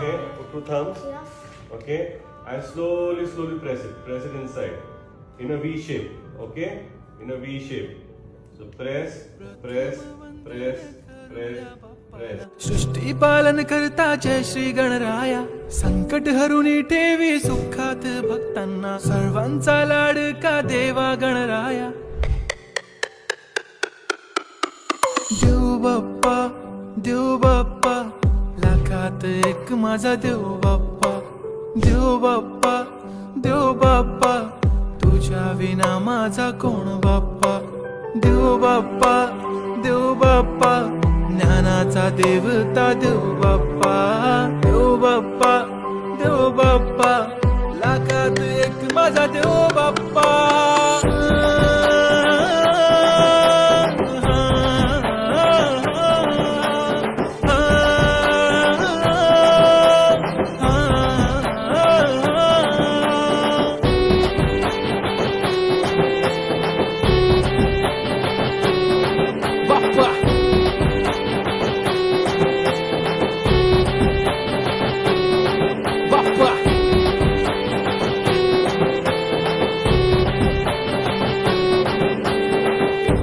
Okay, put two thumbs. Yeah. Okay, and slowly press it inside in a V shape. Okay, in a V shape. So press. सृष्टि पालन करता जय श्री गणराया, संकट हरुनी ठेवी सुखात भक्तांना, सर्वांचा लाडका देवा गणराया. देव बाप्पा लाखात एक माझा देव बाप्पा तुझ्या विना माझा कोण बाप्पा. देव बाप्पा ज्ञानाचा देवता देव बाप्पा लाखात एक माझा देव बाप्पा.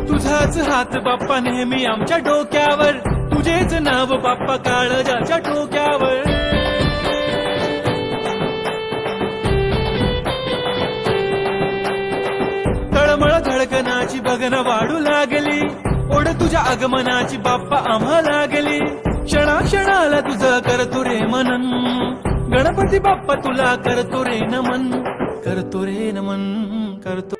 तुझाच हात बाप्पा नेहमी आमच्या डोक्यावर, तुझेच नाव बाप्पा काळजाच्या ठोक्यावर. तळमळ धडकनाची बघन वाढू लागली, ओढ तुझ्या आगमनाची बाप्पा आम्हा लागली. क्षणाक्षणाला तुझं करतो रे मनन, गणपती बाप्पा तुला करतो रे नमन करतो.